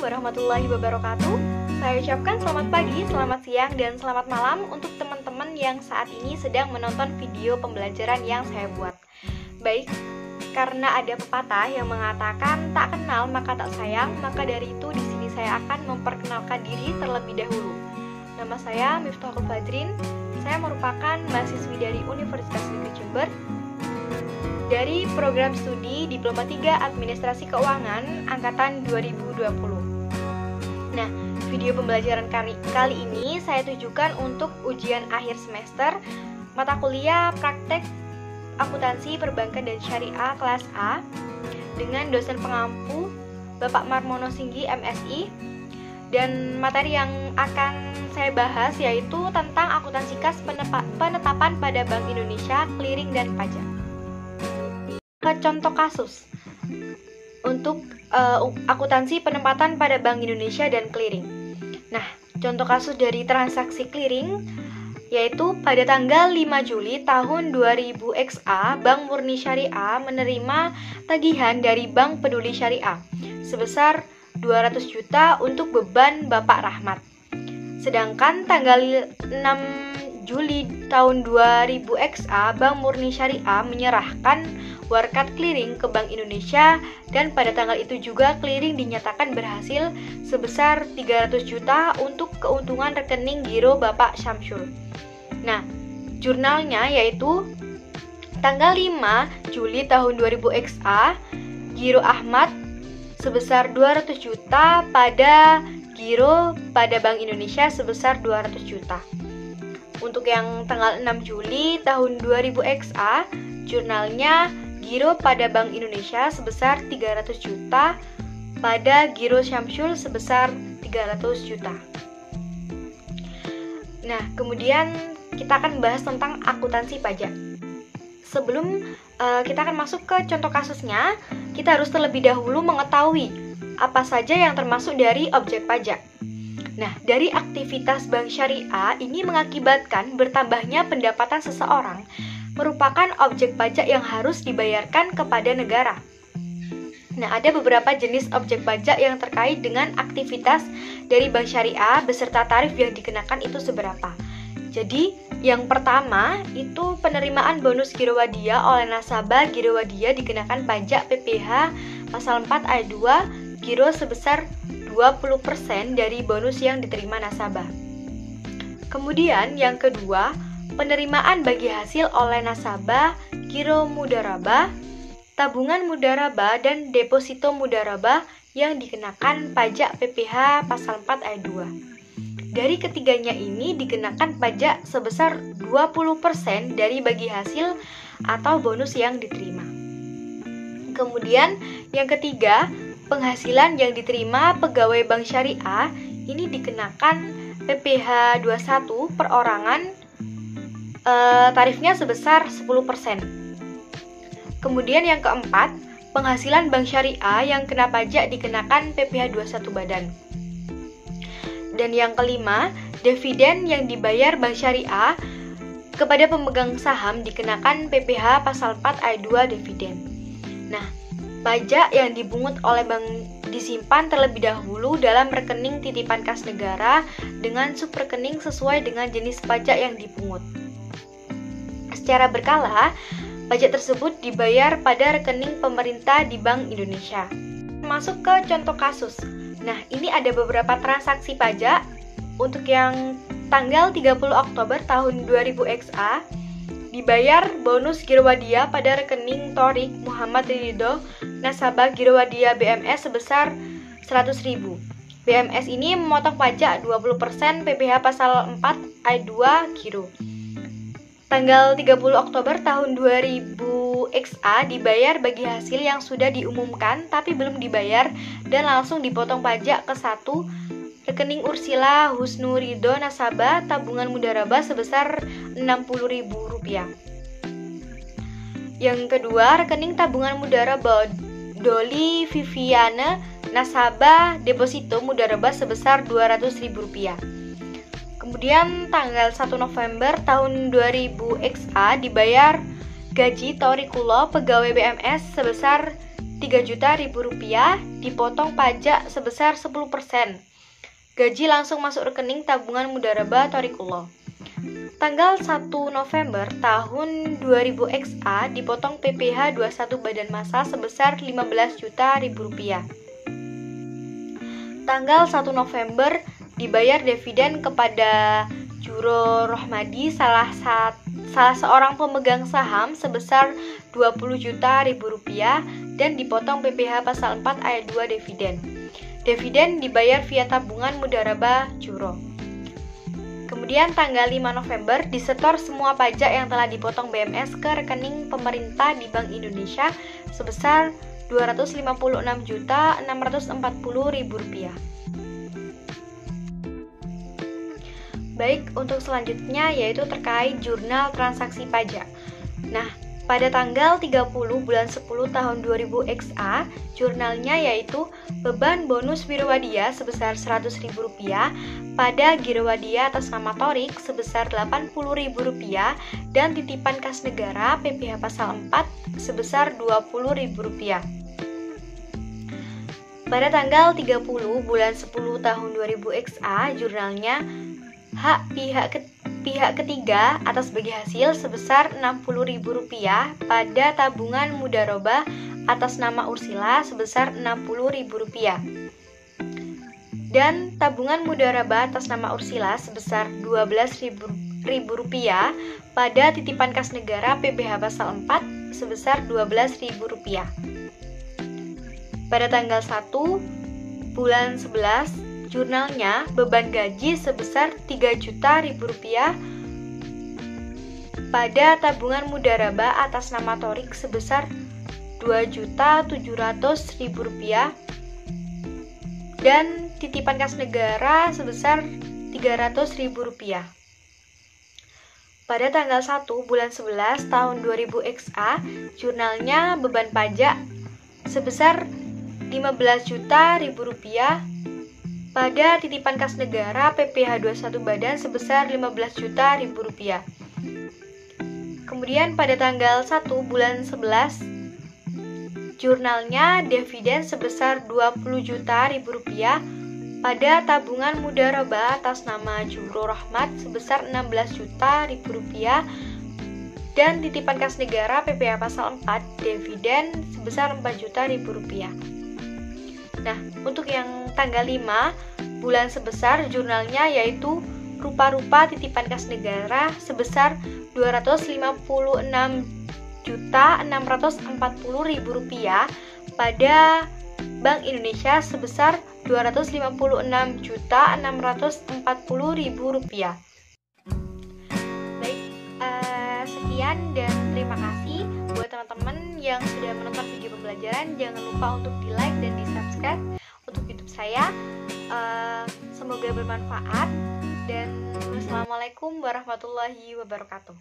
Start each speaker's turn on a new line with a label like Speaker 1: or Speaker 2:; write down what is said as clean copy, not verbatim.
Speaker 1: warahmatullahi wabarakatuh. Saya ucapkan selamat pagi, selamat siang, dan selamat malam untuk teman-teman yang saat ini sedang menonton video pembelajaran yang saya buat. Baik, karena ada pepatah yang mengatakan tak kenal maka tak sayang, maka dari itu di sini saya akan memperkenalkan diri terlebih dahulu. Nama saya Miftahul Fadrin. Saya merupakan mahasiswi dari Universitas Negeri Jember dari program studi Diploma 3 Administrasi Keuangan Angkatan 2020. Nah, video pembelajaran kali ini saya tujukan untuk ujian akhir semester mata kuliah praktek akuntansi perbankan dan syariah kelas A dengan dosen pengampu Bapak Marmono Singgi MSI, dan materi yang akan saya bahas yaitu tentang akuntansi kas penetapan pada Bank Indonesia, clearing dan pajak. Contoh kasus untuk akuntansi penempatan pada Bank Indonesia dan clearing. Nah, contoh kasus dari transaksi clearing yaitu pada tanggal 5 Juli tahun 2000 XA, Bank Murni Syariah menerima tagihan dari Bank Peduli Syariah sebesar 200 juta untuk beban Bapak Rahmat. Sedangkan tanggal 6 Juli tahun 2000 XA, Bank Murni Syariah menyerahkan warkat clearing ke Bank Indonesia, dan pada tanggal itu juga clearing dinyatakan berhasil sebesar 300 juta untuk keuntungan rekening giro Bapak Syamsul. Nah, jurnalnya yaitu tanggal 5 Juli tahun 2000 XA, giro Ahmad sebesar 200 juta pada giro pada Bank Indonesia sebesar 200 juta. Untuk yang tanggal 6 Juli tahun 2000 XA, jurnalnya giro pada Bank Indonesia sebesar 300 juta pada giro Syamsul sebesar 300 juta. Nah, kemudian kita akan bahas tentang akuntansi pajak. Sebelum kita akan masuk ke contoh kasusnya, kita harus terlebih dahulu mengetahui apa saja yang termasuk dari objek pajak. Nah, dari aktivitas bank syariah ini mengakibatkan bertambahnya pendapatan seseorang merupakan objek pajak yang harus dibayarkan kepada negara. Nah, ada beberapa jenis objek pajak yang terkait dengan aktivitas dari bank syariah beserta tarif yang dikenakan itu seberapa. Jadi, yang pertama itu penerimaan bonus giro wadiyah oleh nasabah giro wadiyah dikenakan pajak PPh pasal 4 ayat 2 giro sebesar 20% dari bonus yang diterima nasabah. Kemudian yang kedua, penerimaan bagi hasil oleh nasabah, giro mudharabah, tabungan mudharabah, dan deposito mudharabah yang dikenakan pajak PPh pasal 4 ayat 2. Dari ketiganya ini dikenakan pajak sebesar 20% dari bagi hasil atau bonus yang diterima. Kemudian yang ketiga, penghasilan yang diterima pegawai bank syariah ini dikenakan PPh 21 perorangan, tarifnya sebesar 10%. Kemudian yang keempat, penghasilan bank syariah yang kena pajak dikenakan PPh 21 badan. Dan yang kelima, dividen yang dibayar bank syariah kepada pemegang saham dikenakan PPh pasal 4 ayat 2 dividen. Nah, pajak yang dibungut oleh bank disimpan terlebih dahulu dalam rekening titipan kas negara dengan subrekening sesuai dengan jenis pajak yang dipungut. Secara berkala, pajak tersebut dibayar pada rekening pemerintah di Bank Indonesia. Masuk ke contoh kasus. Nah, ini ada beberapa transaksi pajak. Untuk yang tanggal 30 Oktober tahun 2000 XA, dibayar bonus giro wadiyah pada rekening Thorik Muhammad Ridho, nasabah giro wadiyah BMS sebesar 100.000. BMS ini memotong pajak 20% PPh pasal 4 ayat 2 giro. Tanggal 30 Oktober tahun 2000 XA dibayar bagi hasil yang sudah diumumkan tapi belum dibayar dan langsung dipotong pajak ke satu rekening Ursila Husnu Ridho nasabah tabungan mudharabah sebesar Rp60.000. Yang kedua, rekening tabungan mudharabah Doli Viviane nasabah deposito mudharabah sebesar Rp200.000. Kemudian tanggal 1 November tahun 2000 XA dibayar gaji Torikulo pegawai BMS sebesar Rp3.000.000 dipotong pajak sebesar 10%. Gaji langsung masuk rekening tabungan Mudharabah Thoriqullah. Tanggal 1 November tahun 2000 XA dipotong PPh 21 badan massa sebesar Rp15.000.000. Tanggal 1 November dibayar dividen kepada Juro Rohmadi, salah seorang pemegang saham sebesar Rp20.000.000 dan dipotong PPh pasal 4 ayat 2 dividen. Dividen dibayar via tabungan Mudharabah Juro. Kemudian tanggal 5 November disetor semua pajak yang telah dipotong BMS ke rekening pemerintah di Bank Indonesia sebesar Rp256.640.000. Baik, untuk selanjutnya yaitu terkait jurnal transaksi pajak. Nah, pada tanggal 30 bulan 10 tahun 2000 XA, jurnalnya yaitu beban bonus Wiraudia sebesar Rp100.000 pada Girowadia atas nama Thorik sebesar Rp80.000 dan titipan kas negara PPh pasal 4 sebesar Rp20.000. Pada tanggal 30 bulan 10 tahun 2000 XA, jurnalnya hak pihak ketiga atas bagi hasil sebesar Rp60.000 pada tabungan Mudharabah atas nama Ursila sebesar Rp60.000 dan tabungan Mudharabah atas nama Ursila sebesar Rp12.000 pada titipan kas negara PPh pasal 4 sebesar Rp12.000. Pada tanggal 1 bulan 11 jurnalnya beban gaji sebesar Rp3.000.000 pada tabungan Mudharabah atas nama Thorik sebesar Rp2.700.000 dan titipan kas negara sebesar Rp300.000. Pada tanggal 1 bulan 11 tahun 2000 XA, jurnalnya beban pajak sebesar Rp15.000.000 pada titipan kas negara PPh 21 badan sebesar Rp15.000.000. Kemudian pada tanggal 1 bulan 11, jurnalnya dividen sebesar Rp20.000.000 pada tabungan Mudharabah atas nama Juro Rahmat sebesar Rp16.000.000 dan titipan kas negara PPh pasal 4 dividen sebesar Rp4.000.000. Nah, untuk yang tanggal 5 bulan sebesar jurnalnya yaitu rupa-rupa titipan kas negara sebesar Rp256.640.000 pada Bank Indonesia sebesar Rp256.640.000. Baik, sekian dan terima kasih buat teman-teman yang sudah menonton video pembelajaran. Jangan lupa untuk di like dan di subscribe untuk YouTube saya. Semoga bermanfaat dan wassalamualaikum warahmatullahi wabarakatuh.